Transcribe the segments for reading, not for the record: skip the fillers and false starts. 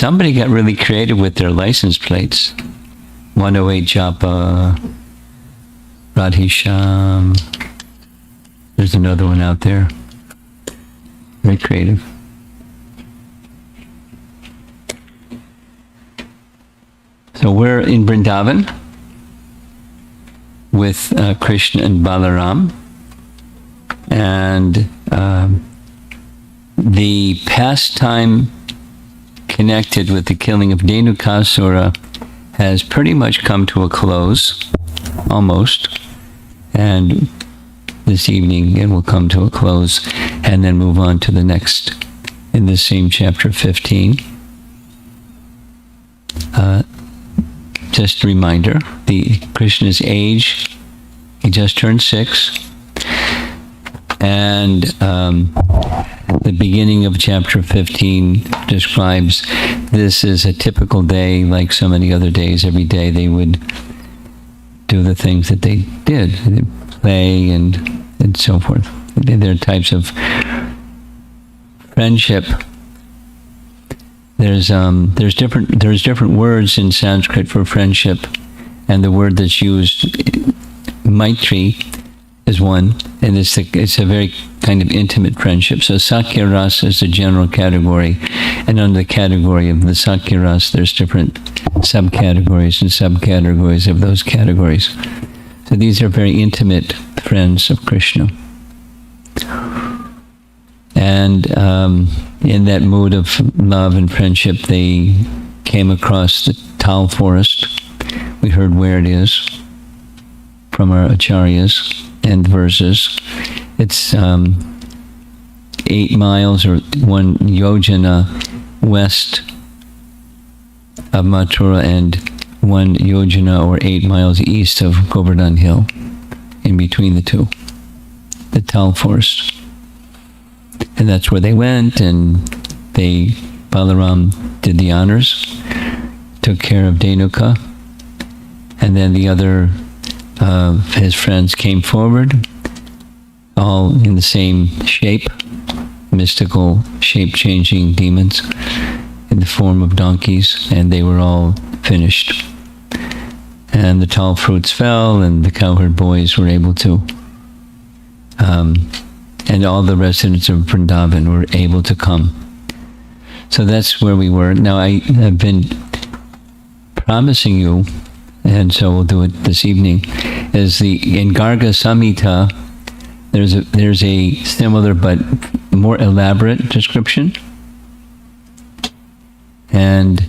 Somebody got really creative with their license plates. 108 Japa, Radhisham. There's another one out there. Very creative. So we're in Vrindavan with Krishna and Balaram. And the pastime connected with the killing of Dhenukasura has pretty much come to a close, almost. And this evening it will come to a close and then move on to the next in this same chapter 15. Just a reminder, Krishna's age, he just turned 6. And the beginning of chapter 15 describes this is a typical day, like so many other days. Every day they would do the things that they did, they'd play and so forth. There are types of friendship. There's different words in Sanskrit for friendship, and the word that's used, maitri, is one, and it's a very kind of intimate friendship. So Sakya Ras is the general category, and under the category of the Sakya Ras, there's different subcategories and subcategories of those categories. So these are very intimate friends of Krishna. And in that mood of love and friendship, they came across the Tal forest. We heard where it is from our acharyas and verses. It's 8 miles or 1 yojana west of Mathura and 1 yojana or 8 miles east of Govardhan Hill, in between the two, the Tal forest. And that's where they went, and Balaram did the honors, took care of Dhenuka, and then the other his friends came forward, all in the same shape, mystical shape-changing demons in the form of donkeys, and they were all finished. And the tall fruits fell, and the cowherd boys were able to, and all the residents of Vrindavan were able to come. So that's where we were. Now I have been promising you, and so we'll do it this evening, is in Garga Samhita, there's a similar but more elaborate description. And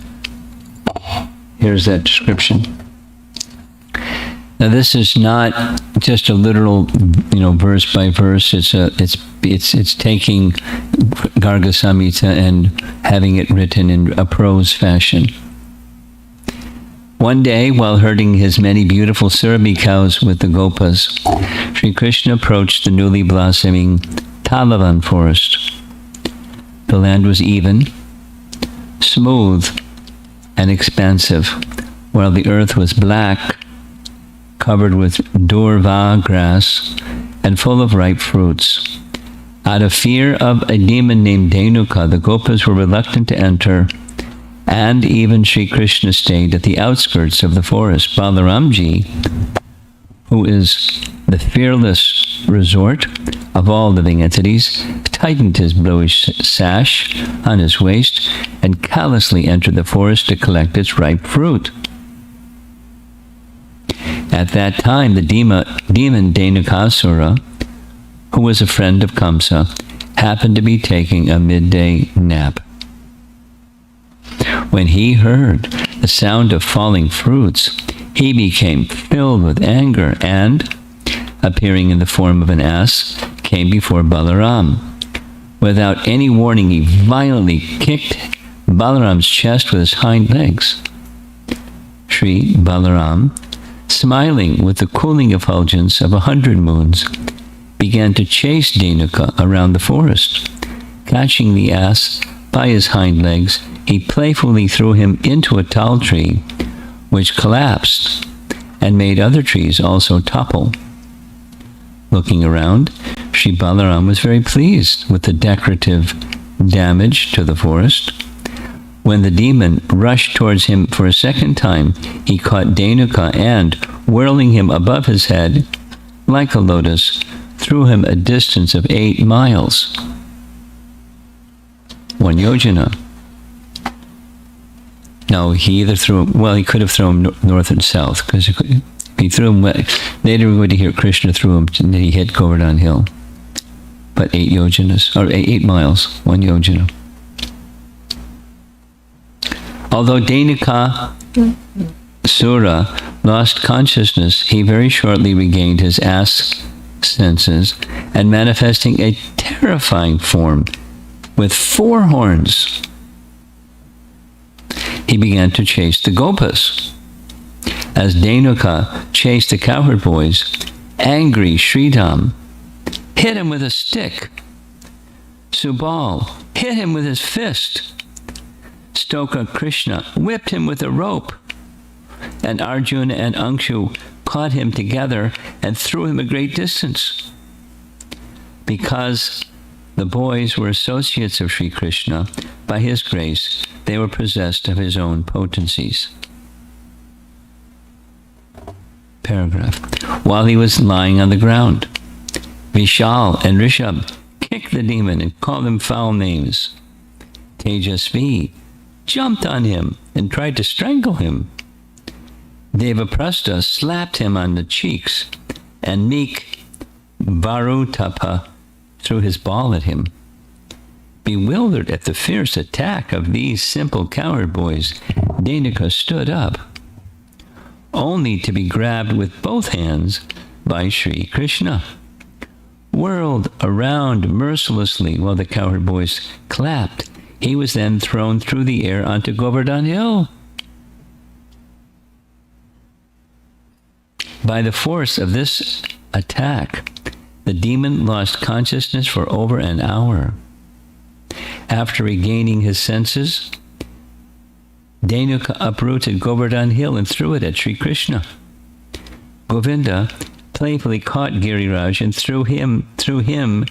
here's that description. Now this is not just a literal, verse by verse. It's taking Garga Samhita and having it written in a prose fashion. One day, while herding his many beautiful Surabhi cows with the Gopas, Sri Krishna approached the newly blossoming Talavan forest. The land was even, smooth, and expansive, while the earth was black, covered with durva grass, and full of ripe fruits. Out of fear of a demon named Dhenuka, the Gopas were reluctant to enter, and even Sri Krishna stayed at the outskirts of the forest. Balaramji, who is the fearless resort of all living entities, tightened his bluish sash on his waist and callously entered the forest to collect its ripe fruit. At that time, the demon Dhenukasura, who was a friend of Kamsa, happened to be taking a midday nap. When he heard the sound of falling fruits, he became filled with anger and, appearing in the form of an ass, came before Balaram. Without any warning, he violently kicked Balaram's chest with his hind legs. Sri Balaram, smiling with the cooling effulgence of 100 moons, began to chase Dhenuka around the forest. Catching the ass by his hind legs, he playfully threw him into a tall tree, which collapsed and made other trees also topple. Looking around, Sri Balaram was very pleased with the decorative damage to the forest. When the demon rushed towards him for a second time, he caught Dhenuka and, whirling him above his head, like a lotus, threw him a distance of 8 miles. 1 yojana. No, he either threw him, well, he could have thrown him north and south, because he threw him, later we would hear Krishna threw him, and he hit Govardhan Hill. But 8 yojanas, or 8 miles, 1 yojana. Although Dhenuka Sura lost consciousness, he very shortly regained his ass senses and manifesting a terrifying form with 4 horns, he began to chase the gopas. As Dhenuka chased the cowherd boys, angry Sridham hit him with a stick. Subal hit him with his fist. Stoka Krishna whipped him with a rope. And Arjuna and Ankshu caught him together and threw him a great distance. Because the boys were associates of Sri Krishna, by his grace, they were possessed of his own potencies. Paragraph. While he was lying on the ground, Vishal and Rishabh kicked the demon and called him foul names. Tejasvi jumped on him and tried to strangle him. Devaprastha slapped him on the cheeks, and meek Varutapa threw his ball at him. Bewildered at the fierce attack of these simple cowherd boys, Dhenuka stood up, only to be grabbed with both hands by Sri Krishna. Whirled around mercilessly while the cowherd boys clapped, he was then thrown through the air onto Govardhan Hill. By the force of this attack, the demon lost consciousness for over an hour. After regaining his senses, Dhenuka uprooted Govardhan Hill and threw it at Sri Krishna. Govinda playfully caught Giriraj and threw him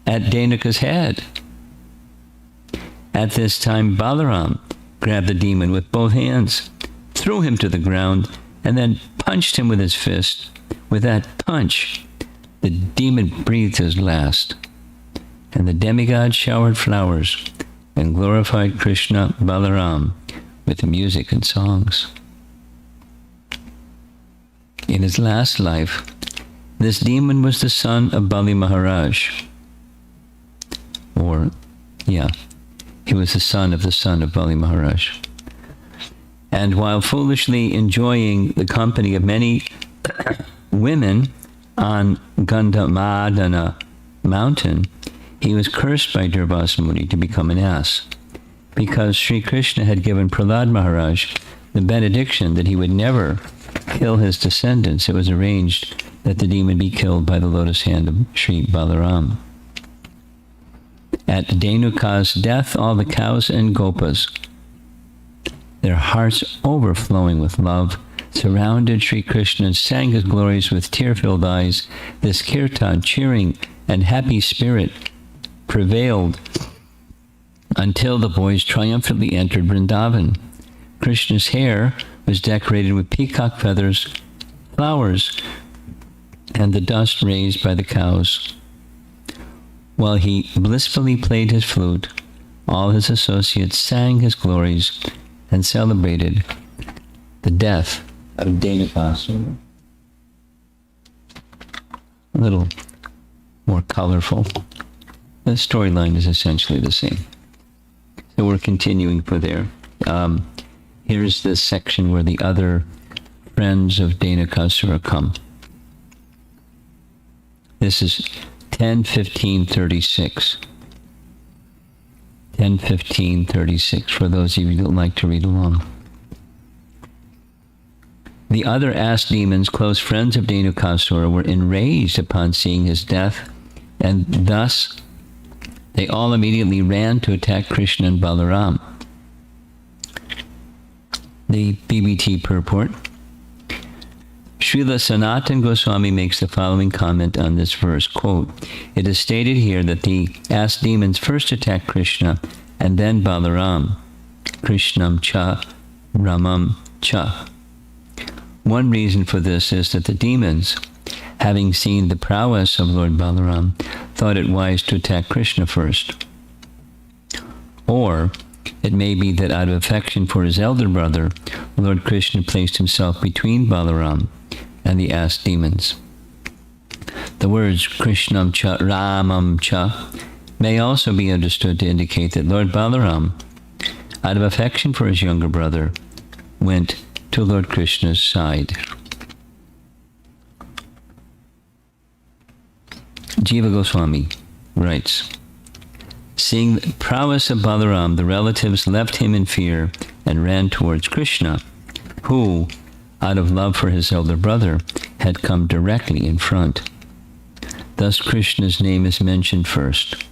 at Dhenuka's head. At this time, Balaram grabbed the demon with both hands, threw him to the ground, and then punched him with his fist. With that punch, the demon breathed his last, and the demigod showered flowers and glorified Krishna Balaram with music and songs. In his last life, this demon was the son of Bali Maharaj. He was the son of Bali Maharaj. And while foolishly enjoying the company of many women on Gandhamadana mountain, he was cursed by Durvasa Muni to become an ass, because Sri Krishna had given Prahlad Maharaj the benediction that he would never kill his descendants. It was arranged that the demon be killed by the lotus hand of Sri Balaram. At Dhenuka's death, all the cows and gopas, their hearts overflowing with love, surrounded Sri Krishna and sang his glories with tear-filled eyes. This kirtan, cheering and happy spirit prevailed until the boys triumphantly entered Vrindavan. Krishna's hair was decorated with peacock feathers, flowers, and the dust raised by the cows. While he blissfully played his flute, all his associates sang his glories and celebrated the death of Dhenukasura. A little more colorful. The storyline is essentially the same. So we're continuing for there. Here's this section where the other friends of Dhenukasura come. This is 10:15:36. 10:15:36 for those of you who don't like to read along. The other ass demons, close friends of Dhenukasura, were enraged upon seeing his death, and thus they all immediately ran to attack Krishna and Balaram. The BBT purport. Srila Sanatana Goswami makes the following comment on this verse, quote, "It is stated here that the ass demons first attacked Krishna and then Balaram. Krishnam cha Ramam cha. One reason for this is that the demons, having seen the prowess of Lord Balaram, thought it wise to attack Krishna first. Or it may be that out of affection for his elder brother, Lord Krishna placed himself between Balaram and the ass demons. The words Krishnam cha Ramam cha may also be understood to indicate that Lord Balaram, out of affection for his younger brother, went to Lord Krishna's side. Jiva Goswami writes, seeing the prowess of Balaram, the relatives left him in fear and ran towards Krishna, who, out of love for his elder brother, had come directly in front. Thus Krishna's name is mentioned first.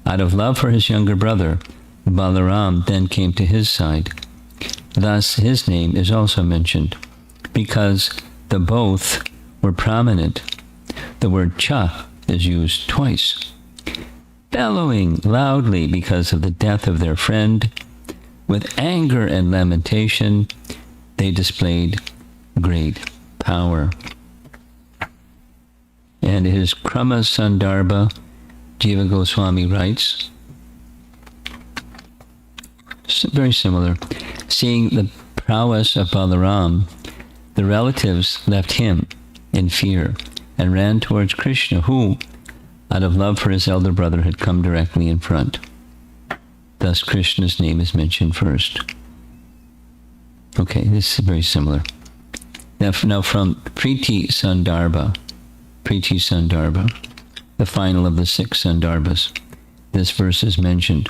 Out of love for his younger brother, Balaram then came to his side. Thus his name is also mentioned, because the both were prominent. The word cha is used twice. Bellowing loudly because of the death of their friend, with anger and lamentation, they displayed great power. And his Krama Sandarbha, Jiva Goswami writes, very similar. Seeing the prowess of Balaram, the relatives left him in fear and ran towards Krishna, who, out of love for his elder brother, had come directly in front. Thus Krishna's name is mentioned first. Okay, this is very similar. Now from Priti Sandarbha, the final of the 6 Sandarbhas, this verse is mentioned.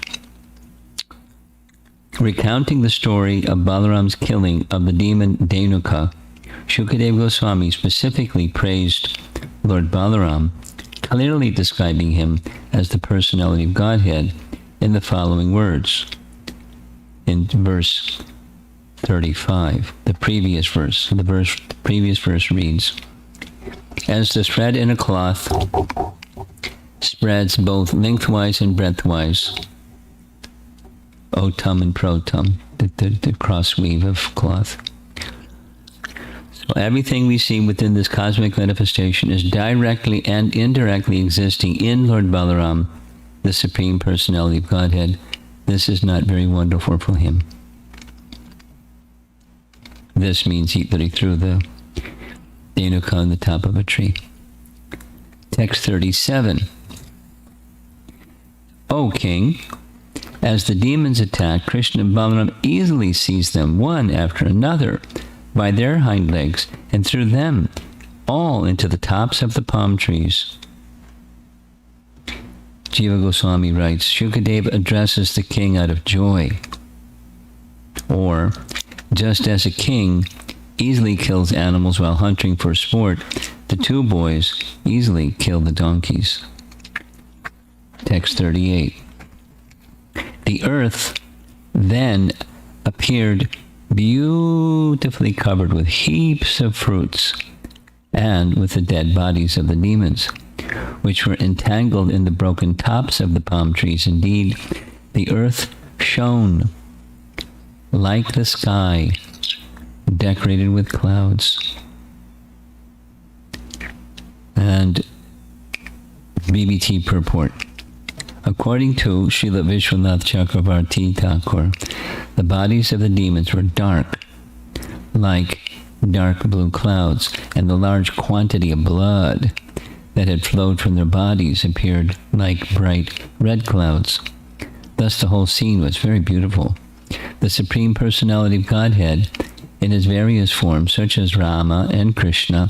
Recounting the story of Balaram's killing of the demon Dhenuka, Shukadeva Goswami specifically praised Lord Balaram, clearly describing him as the personality of Godhead in the following words. In verse 35, the previous verse reads, as the thread in a cloth spreads both lengthwise and breadthwise, otum and protum, the cross weave of cloth. So everything we see within this cosmic manifestation is directly and indirectly existing in Lord Balaram, the Supreme Personality of Godhead. This is not very wonderful for him. This means that he threw the Dhenuka on the top of a tree. Text 37. O king, as the demons attack, Krishna and Balaram easily seized them one after another by their hind legs and threw them all into the tops of the palm trees. Jiva Goswami writes, Shukadeva addresses the king out of joy. Or, just as a king easily kills animals while hunting for sport, the two boys easily killed the donkeys. Text 38. The earth then appeared beautifully covered with heaps of fruits and with the dead bodies of the demons, which were entangled in the broken tops of the palm trees. Indeed, the earth shone like the sky, decorated with clouds. And BBT purport. According to Srila Vishwanath Chakravarti Thakur, the bodies of the demons were dark, like dark blue clouds, and the large quantity of blood that had flowed from their bodies appeared like bright red clouds. Thus the whole scene was very beautiful. The Supreme Personality of Godhead, in his various forms, such as Rama and Krishna,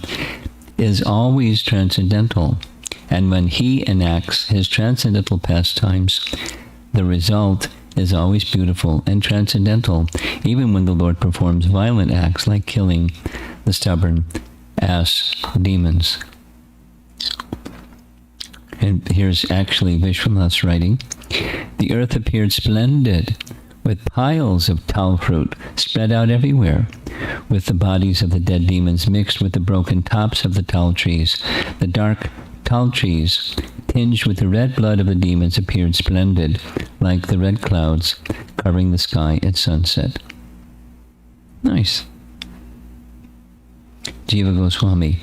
is always transcendental. And when he enacts his transcendental pastimes, the result is always beautiful and transcendental, even when the Lord performs violent acts like killing the stubborn ass demons. And here's actually Vishwanath's writing. The earth appeared splendid, with piles of tal fruit spread out everywhere, with the bodies of the dead demons mixed with the broken tops of the tal trees. The dark tal trees tinged with the red blood of the demons, appeared splendid, like the red clouds covering the sky at sunset. Nice. Jiva Goswami.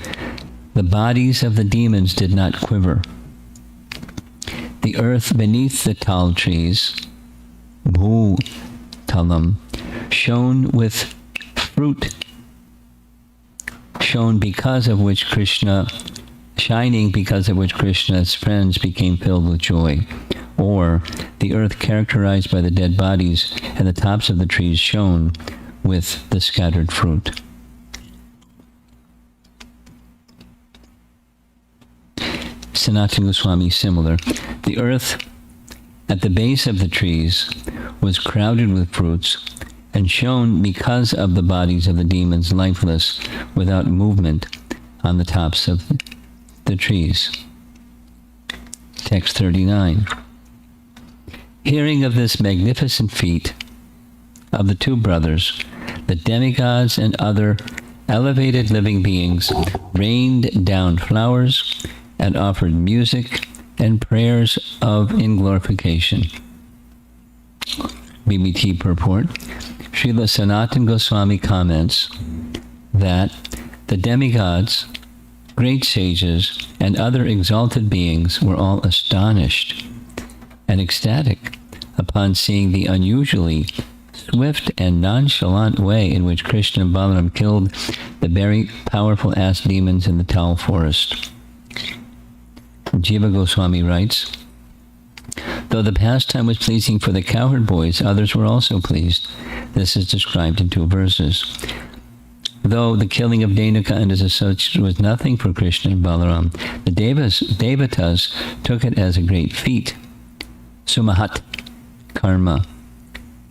The bodies of the demons did not quiver. The earth beneath the tal trees, Bhutalam, shone with fruit, shining because of which Krishna's friends became filled with joy. Or the earth characterized by the dead bodies and the tops of the trees shone with the scattered fruit. Sanatana Goswami similar. The earth at the base of the trees was crowded with fruits and shone because of the bodies of the demons lifeless without movement on the tops of the trees. Text 39. Hearing of this magnificent feat of the two brothers, the demigods and other elevated living beings rained down flowers and offered music and prayers in glorification. BBT purport. Srila Sanatana Goswami comments that the demigods, great sages, and other exalted beings were all astonished and ecstatic upon seeing the unusually swift and nonchalant way in which Krishna and Balaram killed the very powerful ass demons in the Tal forest. Jiva Goswami writes, though the pastime was pleasing for the cowherd boys, others were also pleased. This is described in 2 verses. Though the killing of Dhenuka and his associates was nothing for Krishna and Balaram, the Devatas took it as a great feat. Sumahat karma.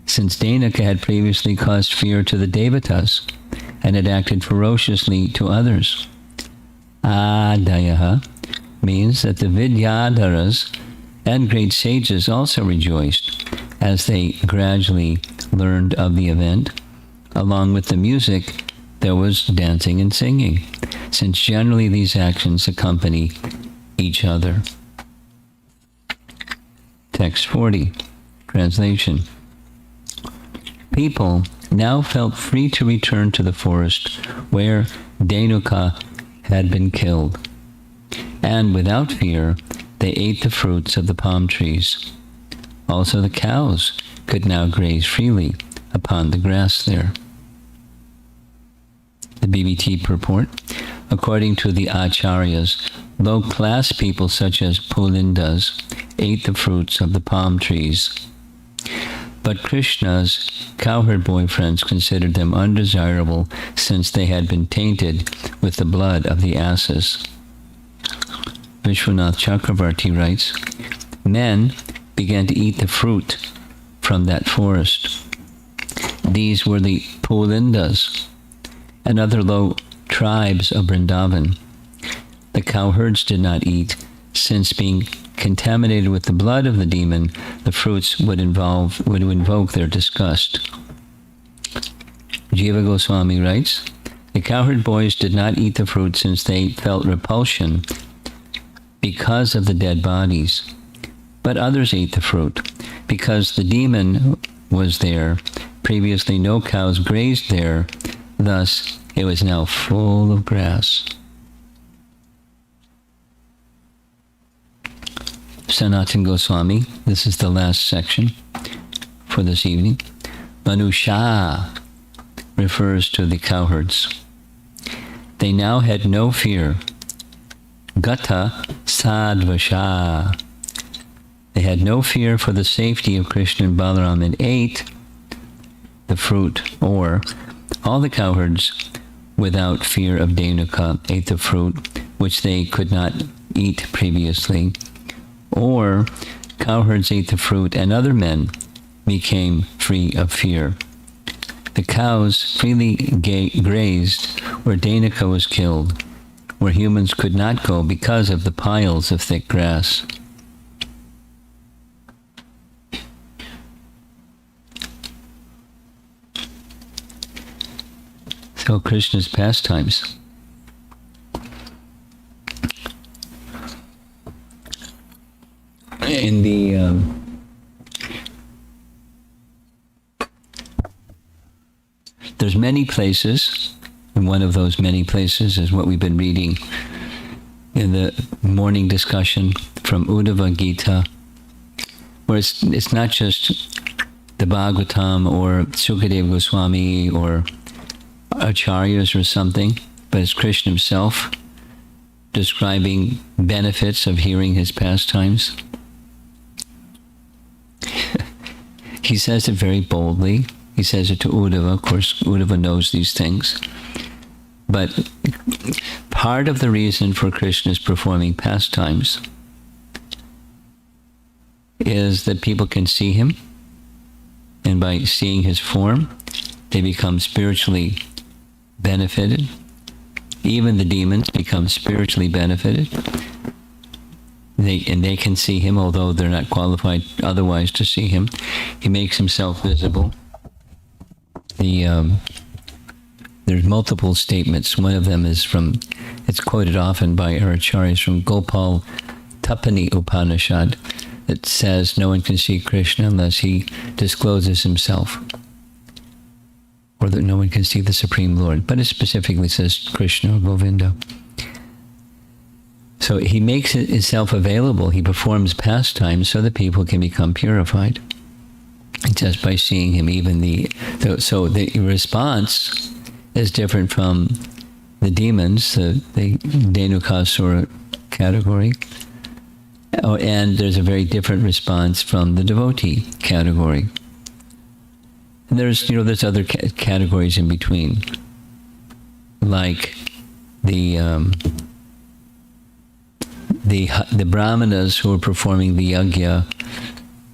Since Dhenuka had previously caused fear to the Devatas and had acted ferociously to others. Adayaha means that the Vidyadharas and great sages also rejoiced as they gradually learned of the event. Along with the music, there was dancing and singing, since generally these actions accompany each other. Text 40, translation. People now felt free to return to the forest where Dhenuka had been killed, and without fear, they ate the fruits of the palm trees. Also the cows could now graze freely upon the grass there. The BBT purport. According to the Acharyas, low-class people such as Pulindas ate the fruits of the palm trees. But Krishna's cowherd boyfriends considered them undesirable since they had been tainted with the blood of the asses. Vishwanath Chakravarti writes, men began to eat the fruit from that forest. These were the Pulindas and other low tribes of Vrindavan. The cowherds did not eat, since being contaminated with the blood of the demon, the fruits would invoke their disgust. Jiva Goswami writes, the cowherd boys did not eat the fruit since they felt repulsion because of the dead bodies. But others ate the fruit because the demon was there. Previously no cows grazed there, thus it was now full of grass. Sanatana Goswami, this is the last section for this evening. Manusha refers to the cowherds. They now had no fear. Gata sadvasha. They had no fear for the safety of Krishna and Balaram and ate the fruit, or all the cowherds without fear of Dhenuka ate the fruit which they could not eat previously, or cowherds ate the fruit and other men became free of fear. The cows freely grazed where Dhenuka was killed, where humans could not go because of the piles of thick grass. So Krishna's pastimes. there's many places, and one of those many places is what we've been reading in the morning discussion from Uddhava Gita, where it's not just the Bhagavatam or Sukadeva Goswami or Acharyas or something, but it's Krishna himself describing benefits of hearing his pastimes. He says it very boldly. He says it to Uddhava. Of course, Uddhava knows these things. But part of the reason for Krishna's performing pastimes is that people can see him, and by seeing his form, they become spiritually benefited. Even the demons become spiritually benefited. They can see him, although they're not qualified otherwise to see him. He makes himself visible. There's multiple statements. One of them is it's quoted often by our acharyas from Gopal Tapani Upanishad, that says no one can see Krishna unless he discloses himself, or that no one can see the Supreme Lord. But it specifically says Krishna or Govinda. So he makes himself available. He performs pastimes so that people can become purified just by seeing him. So the response is different from the demons, the Dhenukasura category. And there's a very different response from the devotee category. And there's other categories in between, like the brahmanas who are performing the yajna,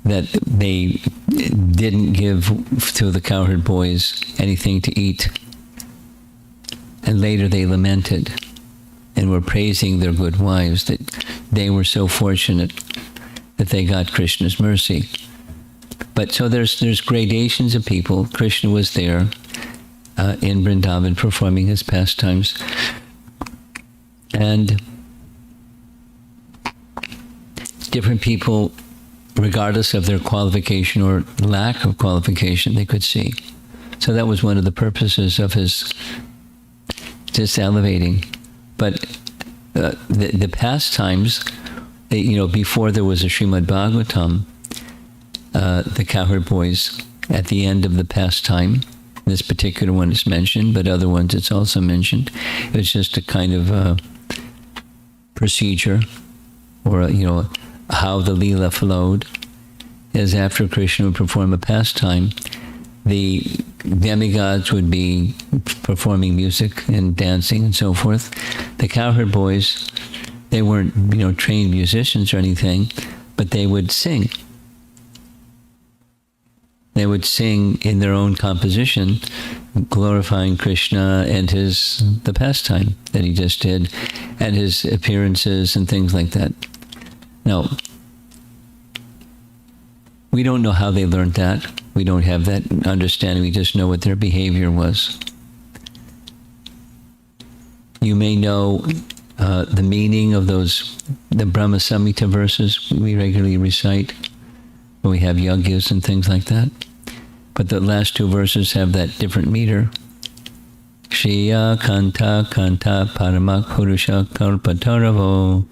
that they didn't give to the cowherd boys anything to eat, and later they lamented and were praising their good wives that they were so fortunate that they got Krishna's mercy. But so there's gradations of people. Krishna was there in Vrindavan performing his pastimes, and different people, regardless of their qualification or lack of qualification, they could see. So that was one of the purposes of his just elevating. But the pastimes, before there was a Srimad Bhagavatam, the cowherd boys, at the end of the pastime, this particular one is mentioned, but other ones it's also mentioned. It was just a kind of procedure, or how the Leela flowed, is after Krishna would perform a pastime, the demigods would be performing music and dancing and so forth. The cowherd boys, they weren't, trained musicians or anything, but they would sing. They would sing in their own composition, glorifying Krishna and the pastime that he just did, and his appearances and things like that. Now, we don't know how they learned that. We don't have that understanding. We just know what their behavior was. You may know the meaning of the Brahma Samhita verses we regularly recite, when we have yagyas and things like that. But the last two verses have that different meter. Shriya Kanta Kanta Paramak Purusha Kalpataravo.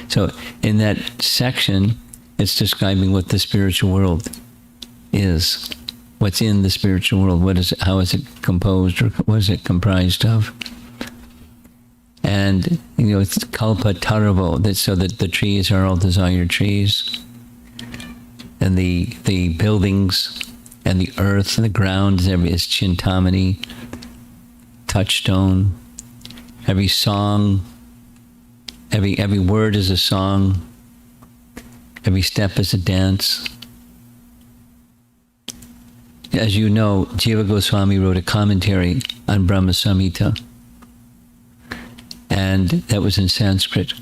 So in that section, it's describing what the spiritual world is. What's in the spiritual world? How is it composed, or what is it comprised of? And it's Kalpataravo, so that the trees are all desired trees, and the buildings and the earth and the ground is Chintamani, touchstone. Every song, every word is a song. Every step is a dance. As you know, Jiva Goswami wrote a commentary on Brahma Samhita, and that was in Sanskrit.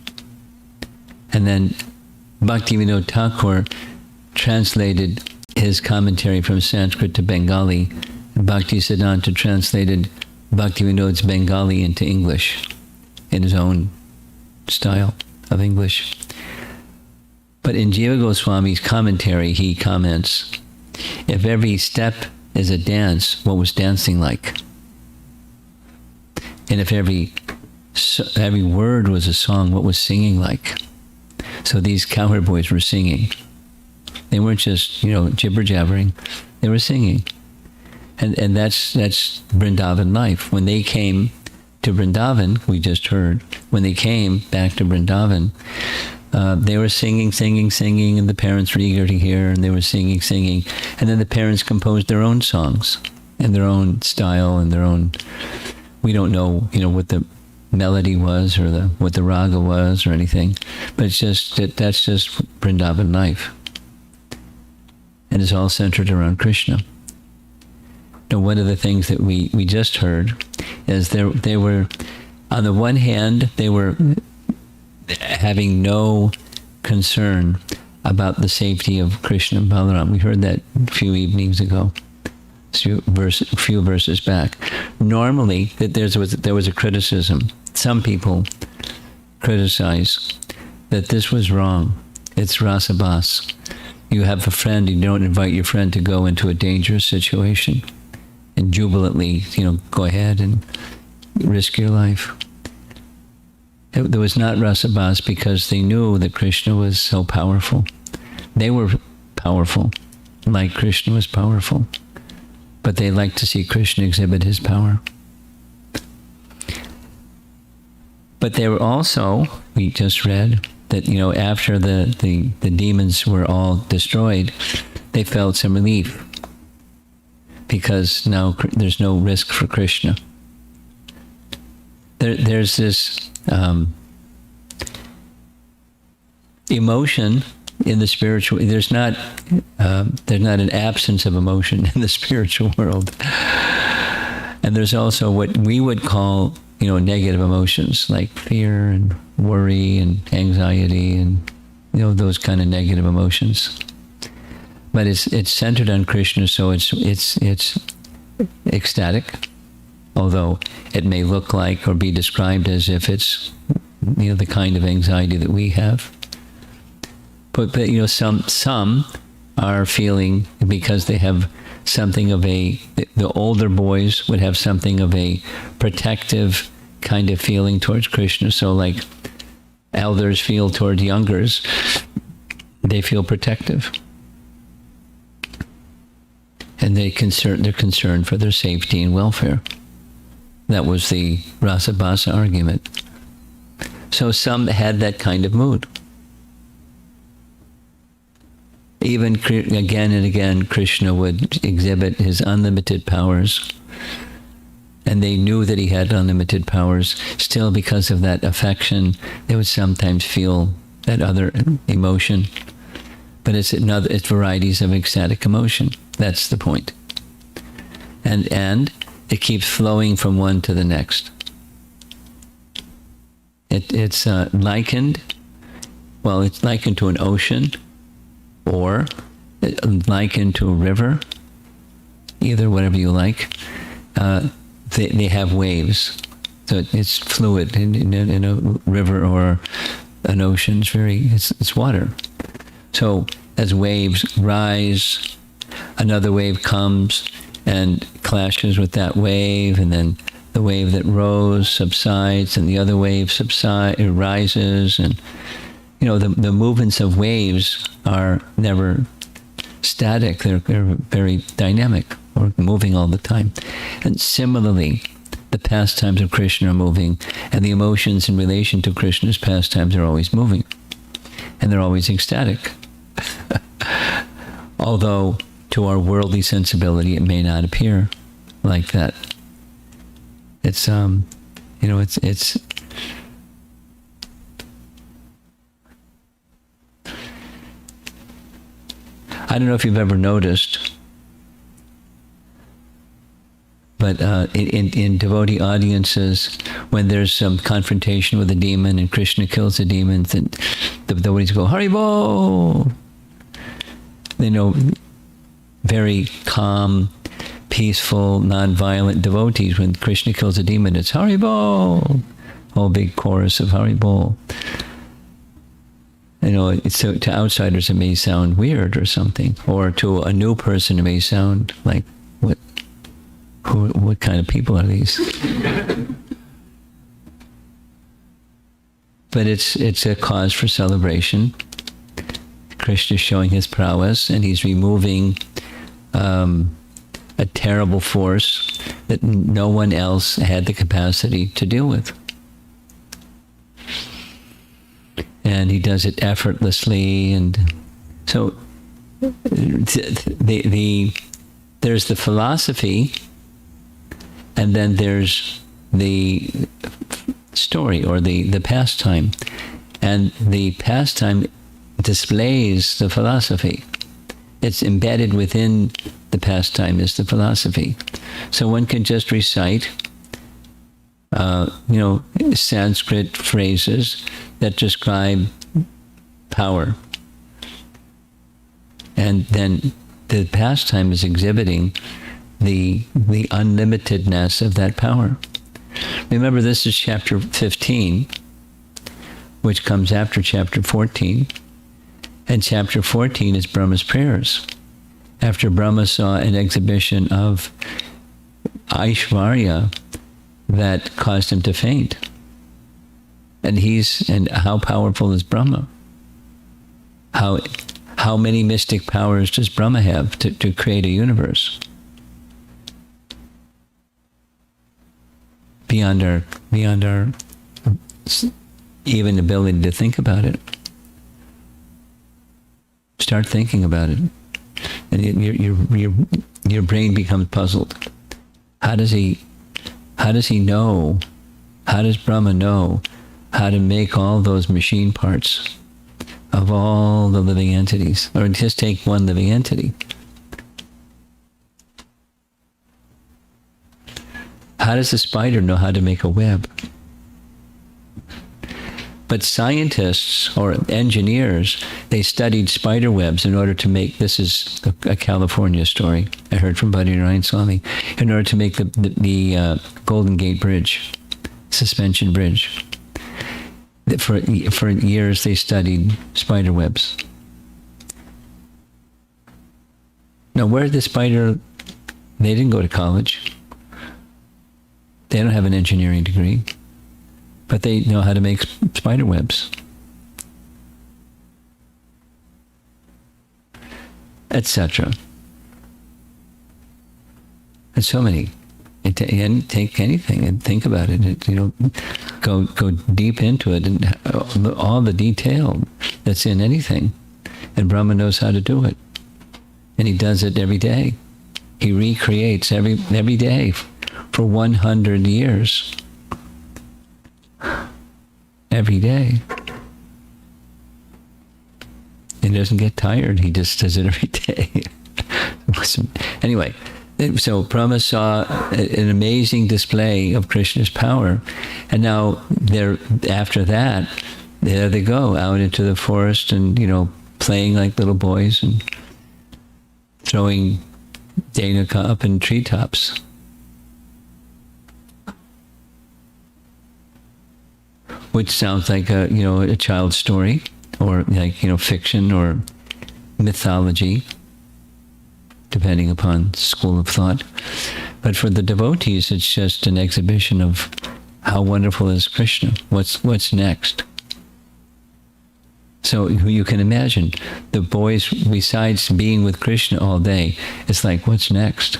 And then Bhaktivinoda Thakur translated his commentary from Sanskrit to Bengali, and Bhaktisiddhanta translated Bhaktivinoda's Bengali into English in his own style of English. But in Jiva Goswami's commentary, he comments, if every step is a dance, what was dancing like? And if every word was a song, what was singing like? So these cowherd boys were singing. They weren't just, jibber-jabbering. They were singing. And that's Vrindavan life. When they came to Vrindavan, we just heard, when they came back to Vrindavan, they were singing, and the parents were eager to hear, and they were singing. And then the parents composed their own songs in their own style and their own, we don't know, what the melody was or what the raga was or anything. But it's just, that's just Vrindavan life. And it's all centered around Krishna. Now, one of the things that we just heard is they were, on the one hand, they were having no concern about the safety of Krishna and Balaram. We heard that a few evenings ago, a few verses back. Normally, there was a criticism. Some people criticize that this was wrong. It's rasabas. You have a friend, you don't invite your friend to go into a dangerous situation and jubilantly, go ahead and risk your life. There was not rasabas because they knew that Krishna was so powerful. They were powerful, like Krishna was powerful. But they liked to see Krishna exhibit his power. But they were also, we just read, that, after the demons were all destroyed, they felt some relief. Because now there's no risk for Krishna. There's this emotion in the spiritual. There's not an absence of emotion in the spiritual world, and there's also what we would call negative emotions like fear and worry and anxiety and those kind of negative emotions. But it's centered on Krishna, so it's ecstatic, although it may look like or be described as if it's the kind of anxiety that we have. But some are feeling, because they have something of the older boys would have something of a protective kind of feeling towards Krishna. So like elders feel toward youngers, they feel protective. And they're concerned for their safety and welfare. That was the Rasabasa argument. So some had that kind of mood. Even again and again, Krishna would exhibit his unlimited powers. And they knew that he had unlimited powers. Still, because of that affection, they would sometimes feel that other emotion. But it's varieties of ecstatic emotion. That's the point. And it keeps flowing from one to the next. It's likened to an ocean, or likened to a river, either, whatever you like. They have waves. So it's fluid in a river or an ocean. It's water. So as waves rise, another wave comes and clashes with that wave, and then the wave that rose subsides, and the other wave rises, and the movements of waves are never static. They're very dynamic, or moving all the time. And similarly, the pastimes of Krishna are moving, and the emotions in relation to Krishna's pastimes are always moving, and they're always ecstatic. Although to our worldly sensibility, it may not appear like that. It's it's I don't know if you've ever noticed, but in devotee audiences, when there's some confrontation with a demon and Krishna kills the demons, and the devotees go, Haribol! Very calm, peaceful, non-violent devotees. When Krishna kills a demon, it's Haribol! Whole big chorus of Haribol. So to outsiders it may sound weird or something, or to a new person it may sound like, what kind of people are these? But it's a cause for celebration. Krishna is showing his prowess, and he's removing a terrible force that no one else had the capacity to deal with. And he does it effortlessly, and so there's the philosophy, and then there's the story or the pastime, and the pastime displays the philosophy. It's embedded within the pastime is the philosophy. So one can just recite Sanskrit phrases that describe power. And then the pastime is exhibiting the unlimitedness of that power. Remember, this is chapter 15, which comes after chapter 14. And chapter 14 is Brahma's prayers. After Brahma saw an exhibition of Aishvarya that caused him to faint. And how powerful is Brahma? How many mystic powers does Brahma have to create a universe? Beyond our even ability to think about it. Start thinking about it, and your brain becomes puzzled. How does he know? How does Brahma know how to make all those machine parts of all the living entities, or just take one living entity? How does a spider know how to make a web? But scientists or engineers, they studied spider webs in order to make, this is a California story I heard from Bhaddi Narayan Swami, in order to make the Golden Gate Bridge, suspension bridge. For years they studied spider webs. Now where did the spider, they didn't go to college. They don't have an engineering degree. But they know how to make spider webs, etc. And so many. And take anything and think about it. Go deep into it and all the detail that's in anything. And Brahma knows how to do it, and he does it every day. He recreates every day for 100 years. Every day. He doesn't get tired. He just does it every day. Anyway, so Brahma saw an amazing display of Krishna's power. And now after that, there they go out into the forest and, playing like little boys and throwing Dhanaka up in treetops. Which sounds like a child's story, or fiction or mythology, depending upon school of thought. But for the devotees, it's just an exhibition of how wonderful is Krishna. What's next? So you can imagine the boys, besides being with Krishna all day, it's like, what's next?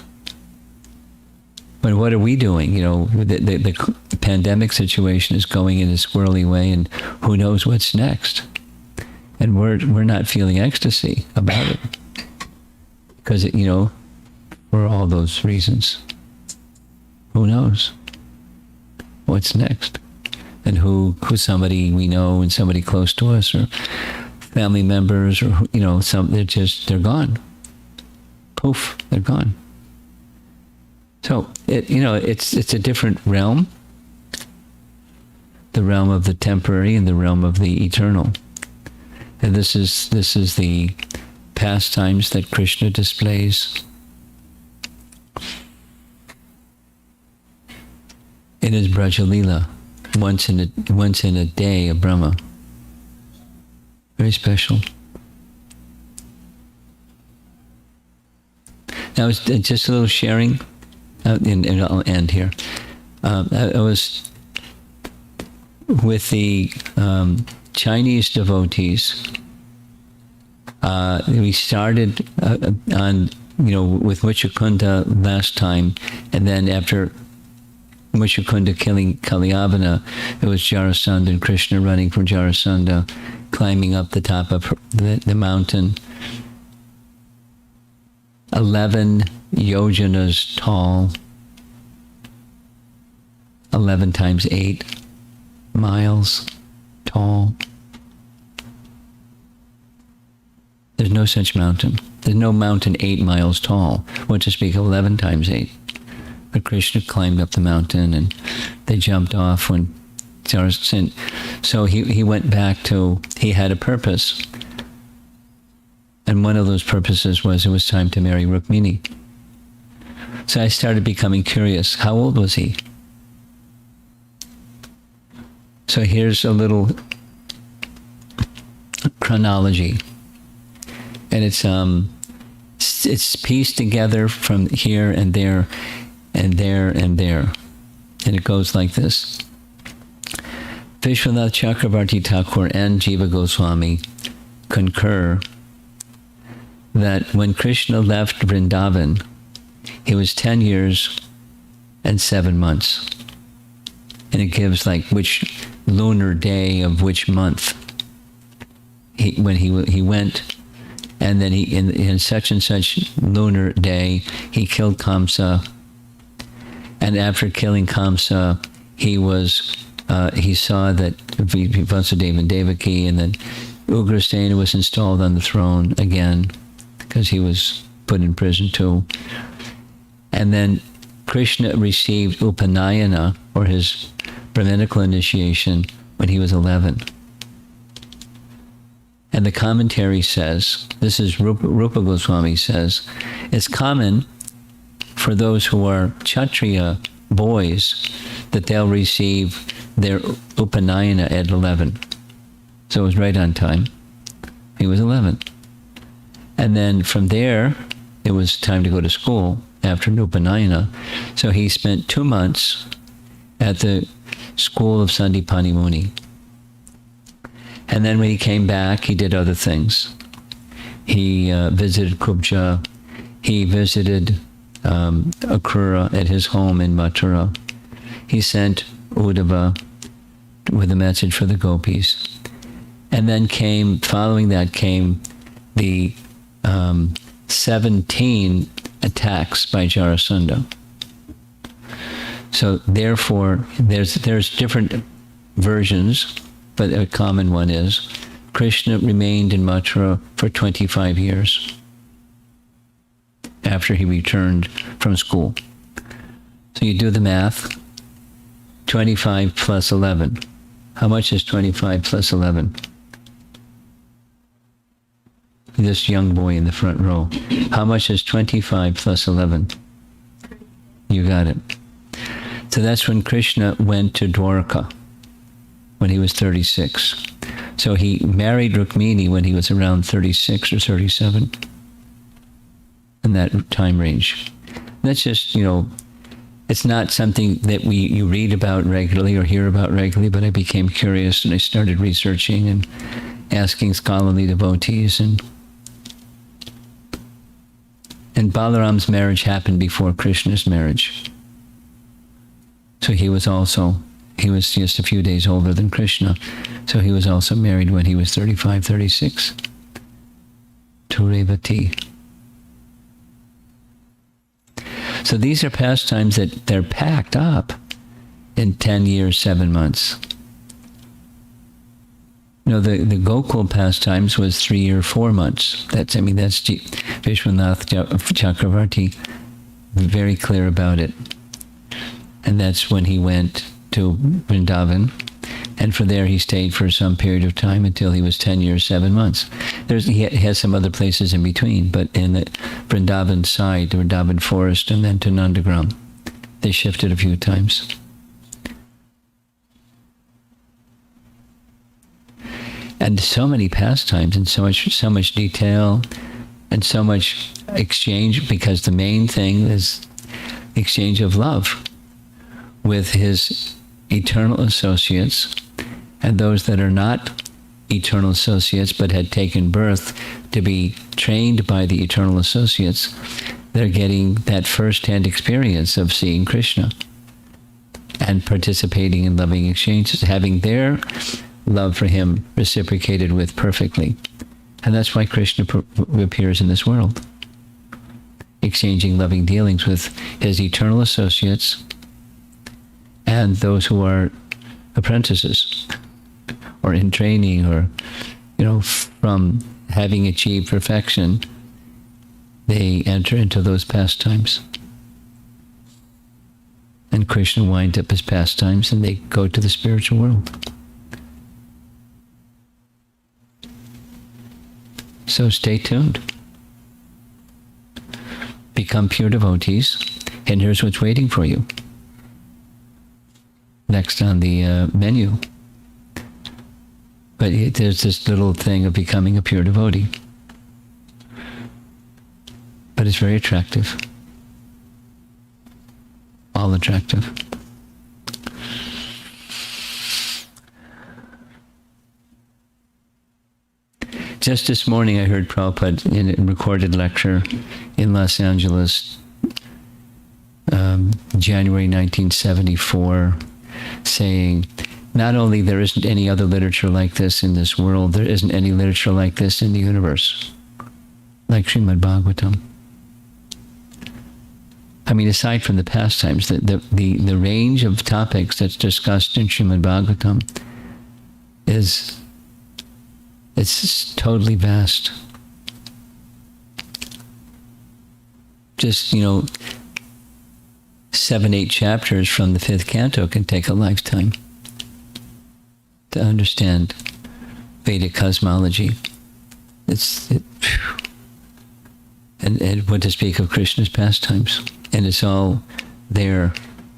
But what are we doing? The pandemic situation is going in a squirrely way, and who knows what's next? And we're not feeling ecstasy about it because for all those reasons. Who knows what's next? And who's somebody we know and somebody close to us, or family members, or they're gone. Poof, they're gone. So it's a different realm, the realm of the temporary and the realm of the eternal. And this is the pastimes that Krishna displays in his Braja Leela, once in a day of Brahma. Very special. Now, just a little sharing, and I'll end here. I was with the Chinese devotees. We started on, with Muchukunda last time, and then after Muchukunda killing Kalyavana, it was Jarasandha and Krishna running from Jarasandha, climbing up the top of the mountain. 11 yojanas tall, 11 times 8 miles tall. There's no such mountain. There's no mountain 8 miles tall. What to speak of 11 times 8. But Krishna climbed up the mountain and they jumped off when Jarasandha. So he went back to, he had a purpose. And one of those purposes was it was time to marry Rukmini. So I started becoming curious. How old was he? So here's a little chronology. And it's pieced together from here and there and there and there. And it goes like this. Vishwanath Chakravarti Thakur and Jiva Goswami concur that when Krishna left Vrindavan, he was 10 years and 7 months. And it gives like which lunar day of which month when he went, and then he in such and such lunar day he killed Kamsa, and after killing Kamsa he saw that Vasudeva and Devaki, and then Ugrasena was installed on the throne again because he was put in prison too. And then Krishna received Upanayana, or his Brahminical initiation, when he was 11. And the commentary says, this is Rupa Goswami says, it's common for those who are Kshatriya boys that they'll receive their Upanayana at 11. So it was right on time. He was 11. And then from there, it was time to go to school after Upanayana. So he spent 2 months at the school of Sandipani Muni. And then when he came back, he did other things. He visited Kubja. He visited Akrura at his home in Mathura. He sent Uddhava with a message for the gopis. And then following that came the 17 attacks by Jarasandha. So therefore, there's different versions, but a common one is Krishna remained in Mathura for 25 years after he returned from school. So you do the math, 25 plus 11. How much is 25 plus 11? This young boy in the front row. How much is 25 plus 11? You got it. So that's when Krishna went to Dwarka, when he was 36. So he married Rukmini when he was around 36 or 37, in that time range. That's just, it's not something that you read about regularly or hear about regularly, but I became curious and I started researching and asking scholarly devotees. And Balaram's marriage happened before Krishna's marriage. So he was just a few days older than Krishna. So he was also married when he was 35, 36 to Revati. So these are pastimes that they're packed up in 10 years, 7 months. The Gokul pastimes was 3 or 4 months. That's Vishwanath Chakravarti, very clear about it. And that's when he went to Vrindavan. And from there he stayed for some period of time until he was 10 years, 7 months. He has some other places in between, but in the Vrindavan side, the Vrindavan forest, and then to Nandagram, they shifted a few times. And and so many pastimes, and so much detail, and so much exchange, because the main thing is exchange of love with his eternal associates, and those that are not eternal associates but had taken birth to be trained by the eternal associates. They're getting that first-hand experience of seeing Krishna and participating in loving exchanges, having their love for him reciprocated with perfectly. And that's why Krishna appears in this world, exchanging loving dealings with his eternal associates and those who are apprentices or in training, or, from having achieved perfection, they enter into those pastimes. And Krishna winds up his pastimes, and they go to the spiritual world. So stay tuned. Become pure devotees, and here's what's waiting for you. Next on the menu. But there's this little thing of becoming a pure devotee. But it's very attractive. All attractive. Just this morning I heard Prabhupada in a recorded lecture in Los Angeles, January 1974, saying, not only there isn't any other literature like this in this world, there isn't any literature like this in the universe, like Srimad Bhagavatam. I mean, aside from the pastimes, the range of topics that's discussed in Srimad Bhagavatam it's totally vast. Just, 7-8 chapters from the 5th canto can take a lifetime to understand Vedic cosmology. And what to speak of Krishna's pastimes. And it's all there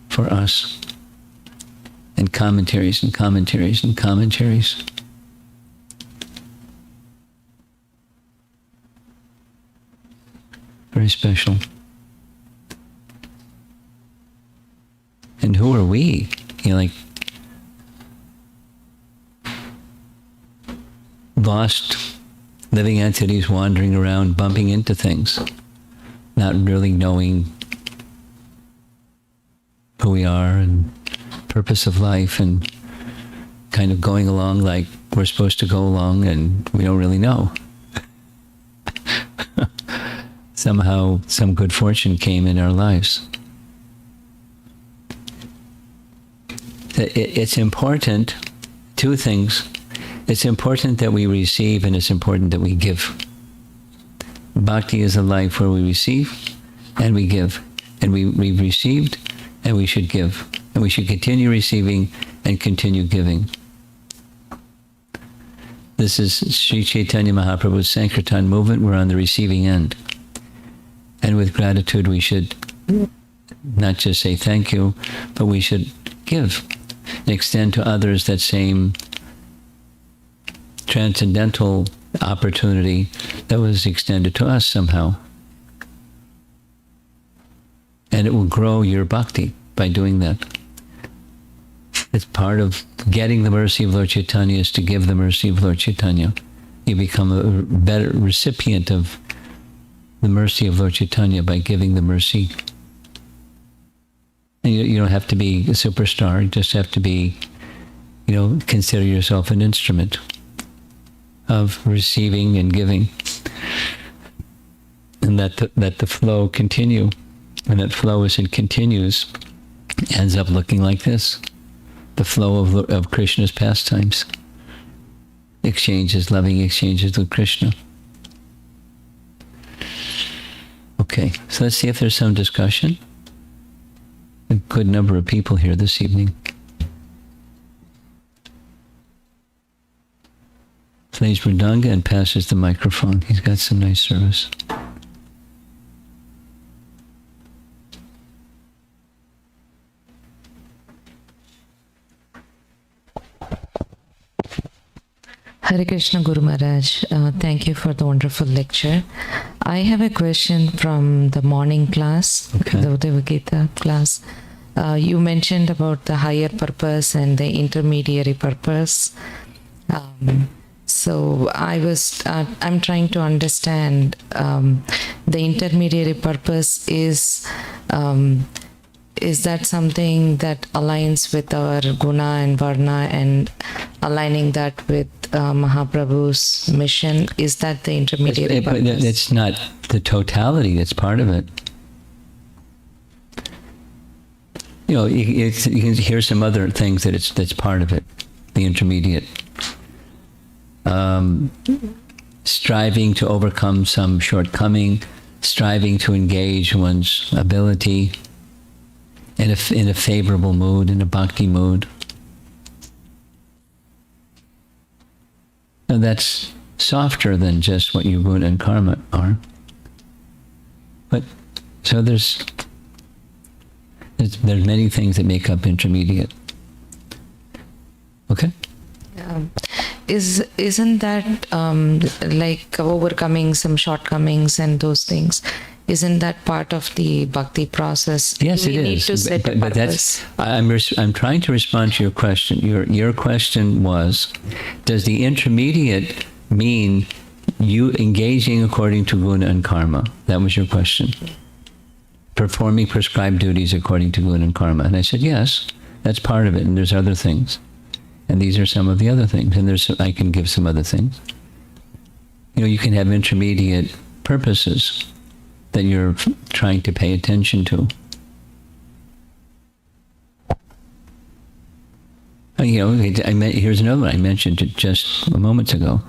for us. And commentaries and commentaries and commentaries. Very special. And who are we? Lost living entities wandering around, bumping into things, not really knowing who we are and purpose of life, and kind of going along like we're supposed to go along, and we don't really know. Somehow some good fortune came in our lives. It's important, two things. It's important that we receive, and it's important that we give. Bhakti is a life where we receive and we give. And we've received, and we should give. And we should continue receiving and continue giving. This is Sri Chaitanya Mahaprabhu's Sankirtan movement. We're on the receiving end. And with gratitude, we should not just say thank you, but we should give and extend to others that same transcendental opportunity that was extended to us somehow. And it will grow your bhakti by doing that. It's part of getting the mercy of Lord Chaitanya is to give the mercy of Lord Chaitanya. You become a better recipient of the mercy of Lord Chaitanya by giving the mercy. And you don't have to be a superstar. You just have to be, consider yourself an instrument of receiving and giving. And let the flow continue. And that flow, as it continues, ends up looking like this. The flow of Krishna's pastimes. Exchanges, loving exchanges with Krishna. Okay, so let's see if there's some discussion. A good number of people here this evening. Plays Mridanga and passes the microphone. He's got some nice service. Hare Krishna Guru Maharaj, thank you for the wonderful lecture. I have a question from the morning class, Okay. the Uddhava Gita class. You mentioned about the higher purpose and the intermediary purpose. So I'm trying to understand the intermediary purpose is that something that aligns with our guna and varna and aligning that with Mahaprabhu's mission? Is that the intermediary But purpose? it's not the totality that's part of it. You know, you can hear some other things that's part of it, the intermediate. Striving to overcome some shortcoming, striving to engage one's ability in a favorable mood, in a bhakti mood. And that's softer than just what your guna and karma are. But so there's many things that make up intermediate. Okay? Isn't that like overcoming some shortcomings and those things? Isn't that part of the bhakti process? Yes, we it need is. to set a But purpose. I'm trying to respond to your question. Your question was, does the intermediate mean you engaging according to guna and karma? That was your question. Performing prescribed duties according to guna and karma. And I said, yes, that's part of it. And there's other things. And these are some of the other things. And I can give some other things. You know, you can have intermediate purposes that you're trying to pay attention to. You know, here's another one I mentioned it just a moment ago.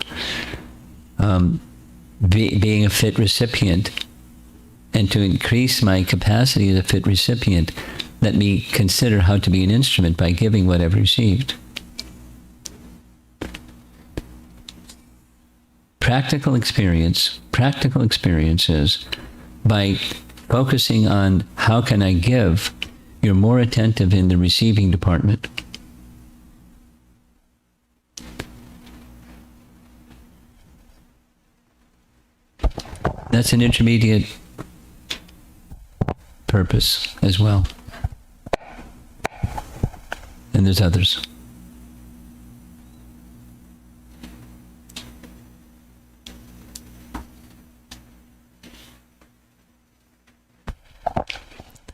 Being a fit recipient, and to increase my capacity as a fit recipient, let me consider how to be an instrument by giving what I've received. Practical experience is by focusing on how can I give, you're more attentive in the receiving department. That's an intermediate purpose as well. And there's others.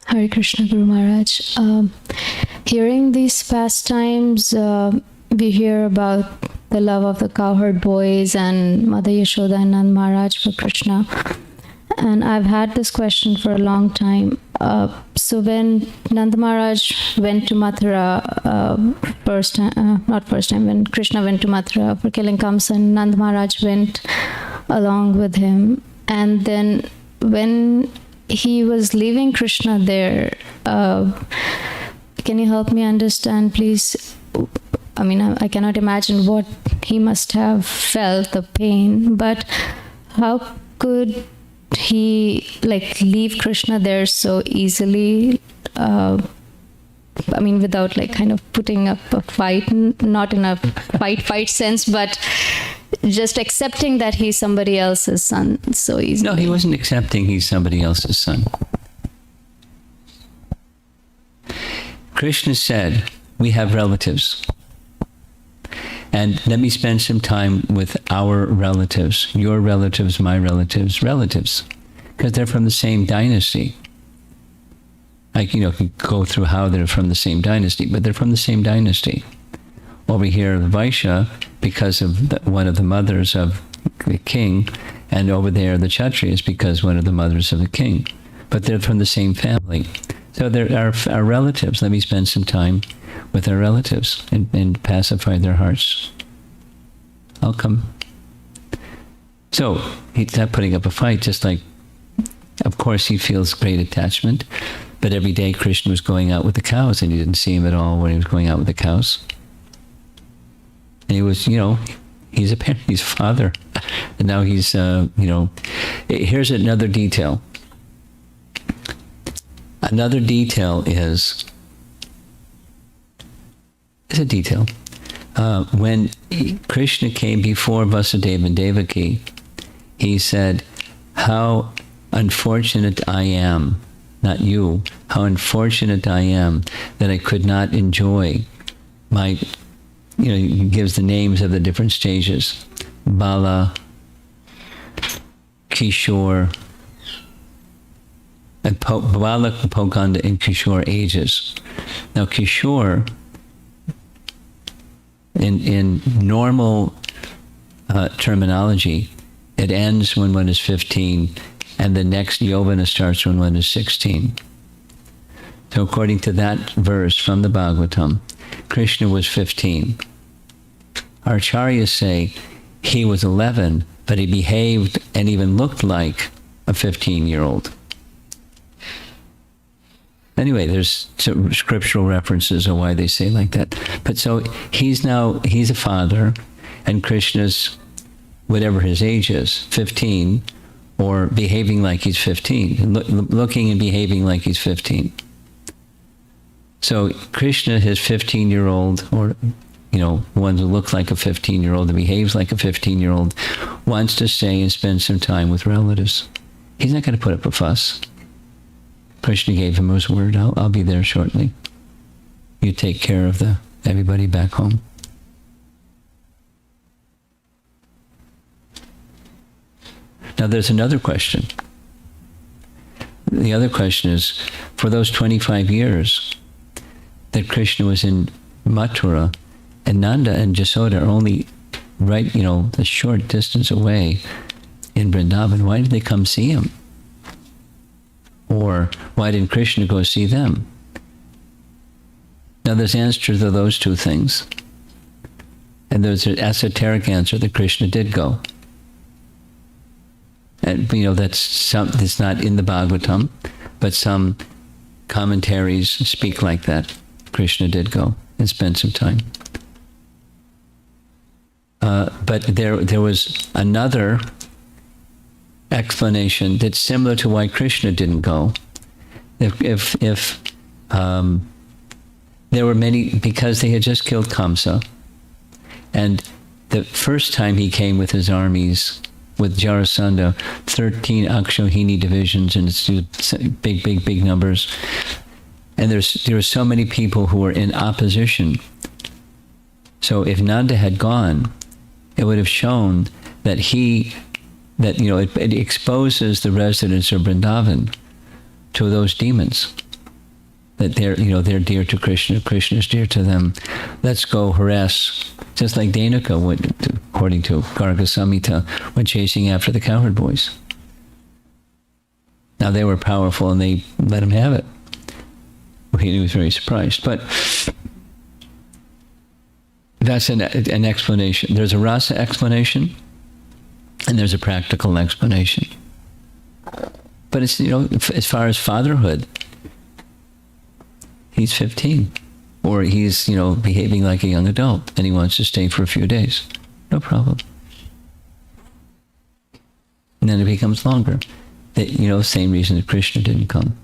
Hare Krishna Guru Maharaj. Hearing these pastimes, we hear about the love of the cowherd boys and Mother Yashoda and Nand Maharaj for Krishna. And I've had this question for a long time. So when Nand Maharaj went to Mathura, when Krishna went to Mathura for killing Kamsa, Nand Maharaj went along with him. And then when he was leaving Krishna there, can you help me understand, please? I mean, I cannot imagine what he must have felt, the pain, but how could he leave Krishna there so easily? I mean, without kind of putting up a fight, not in a fight sense, but just accepting that he's somebody else's son so easily. No, he wasn't accepting he's somebody else's son. Krishna said, we have relatives. And let me spend some time with our relatives, your relatives, my relatives, because they're from the same dynasty. I can go through how they're from the same dynasty, but they're from the same dynasty. Over here, the Vaishya, because of one of the mothers of the king, and over there, the Kshatriyas, because one of the mothers of the king. But they're from the same family. So they're our relatives. Let me spend some time with our relatives and pacify their hearts. I'll come. So he's not putting up a fight, just like, of course, he feels great attachment. But every day Krishna was going out with the cows, and he didn't see him at all when he was going out with the cows. And he was, he's a parent, he's a father. And now he's, here's another detail. Another detail is a detail. when Krishna came before Vasudeva and Devaki, he said, how unfortunate I am, not you, how unfortunate I am that I could not enjoy my, he gives the names of the different stages, Bala, Kishore, and Bala, Poganda, and Kishore ages. Now Kishore, in normal terminology, it ends when one is 15, and the next yovana starts when one is 16. So according to that verse from the Bhagavatam, Krishna was 15. Our acharyas say he was 11, but he behaved and even looked like a 15-year-old. Anyway, there's some scriptural references of why they say like that. But so he's a father, and Krishna's, whatever his age is, 15, or behaving like he's 15, looking and behaving like he's 15. So Krishna, his 15-year-old, or one who looks like a 15-year-old and behaves like a 15-year-old, wants to stay and spend some time with relatives. He's not going to put up a fuss. Krishna gave him his word, I'll be there shortly. You take care of everybody back home. Now there's another question. The other question is, for those 25 years that Krishna was in Mathura, and Nanda and Jasoda are only right, a short distance away in Vrindavan, why did they come see him? Or why didn't Krishna go see them? Now there's answer to those two things. And there's an esoteric answer that Krishna did go. And that's not in the Bhagavatam, but some commentaries speak like that. Krishna did go and spend some time. But there was another explanation that's similar to why Krishna didn't go. If there were many, because they had just killed Kamsa, and the first time he came with his armies, with Jarasandha, 13 Akshohini divisions, and it's big numbers, and there were so many people who were in opposition. So if Nanda had gone, it would have shown that it exposes the residents of Vrindavan to those demons, that they're dear to Krishna, Krishna is dear to them. Let's go harass, just like Dhenuka went, according to Garga Samhita, when chasing after the cowherd boys. Now they were powerful and they let him have it. He was very surprised, but that's an explanation. There's a rasa explanation, and there's a practical explanation. But it's, as far as fatherhood, he's 15, or he's, behaving like a young adult, and he wants to stay for a few days. No problem. And then it becomes longer. Same reason that Krishna didn't come.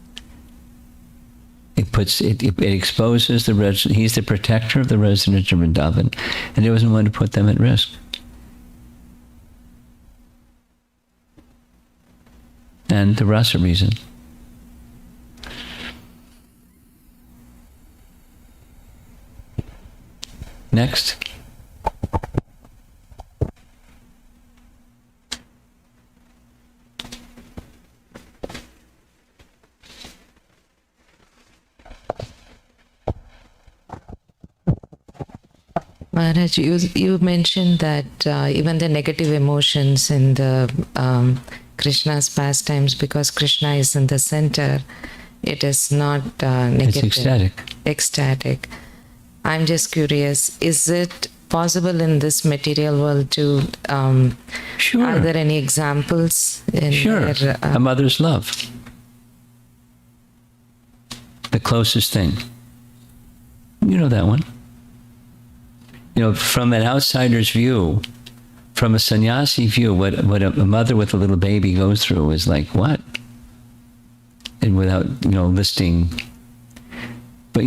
It exposes the resident. He's the protector of the residents of Vrindavan, and he doesn't want to put them at risk. And the rasa reason. Next. Maharaj, you mentioned that even the negative emotions in the Krishna's pastimes, because Krishna is in the center, it is not negative. It's ecstatic. Ecstatic. I'm just curious, is it possible in this material world to, Sure. are there any examples? Sure. A mother's love. The closest thing. You know that one. From an outsider's view, from a sannyasi view, what a mother with a little baby goes through is like, what? And without, listing. But,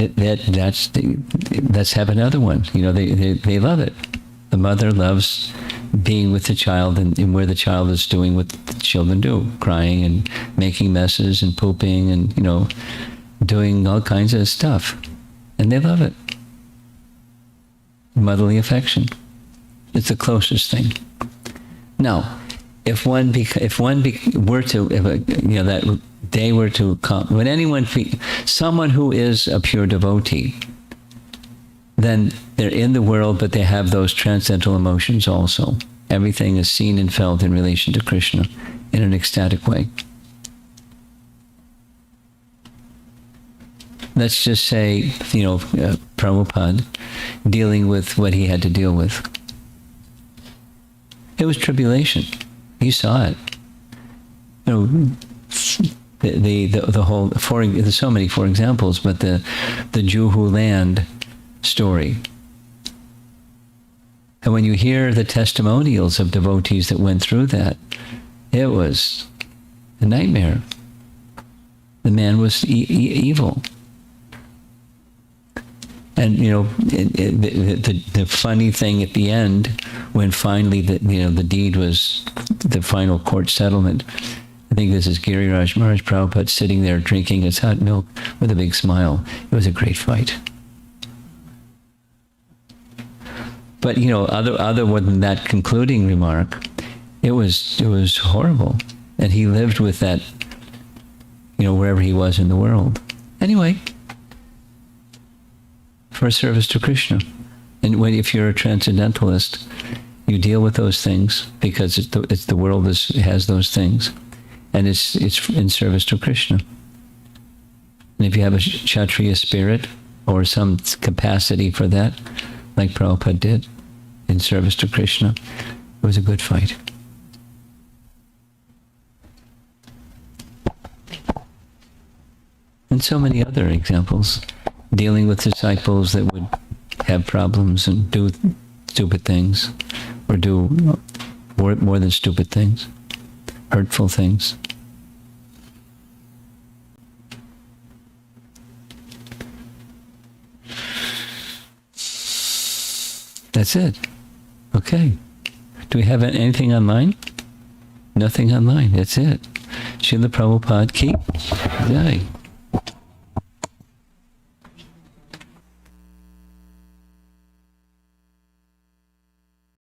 Let's have another one. They love it. The mother loves being with the child and where the child is doing what the children do, crying and making messes and pooping and, doing all kinds of stuff. And they love it. Motherly affection. It's the closest thing. Now, if that they were to come, someone who is a pure devotee, then they're in the world, but they have those transcendental emotions also. Everything is seen and felt in relation to Krishna in an ecstatic way. Let's just say, Prabhupada dealing with what he had to deal with. It was tribulation. He saw it. The whole, there's so many for examples, but the Juhu land story. And when you hear the testimonials of devotees that went through that, it was a nightmare. The man was evil. And the funny thing at the end, when finally the deed was the final court settlement, I think this is Giriraj Maharaj Prabhupada sitting there drinking his hot milk with a big smile. It was a great fight. But other than that concluding remark, it was horrible, and he lived with that, wherever he was in the world. Anyway, for service to Krishna, and if you're a transcendentalist, you deal with those things because it's the world has those things, and it's in service to Krishna. And if you have a Kshatriya spirit or some capacity for that, like Prabhupada did, in service to Krishna, it was a good fight. And so many other examples, dealing with disciples that would have problems and do stupid things, or do more than stupid things, hurtful things. That's it. Okay. Do we have anything online? Nothing online. That's it. Srila Prabhupada ki jai.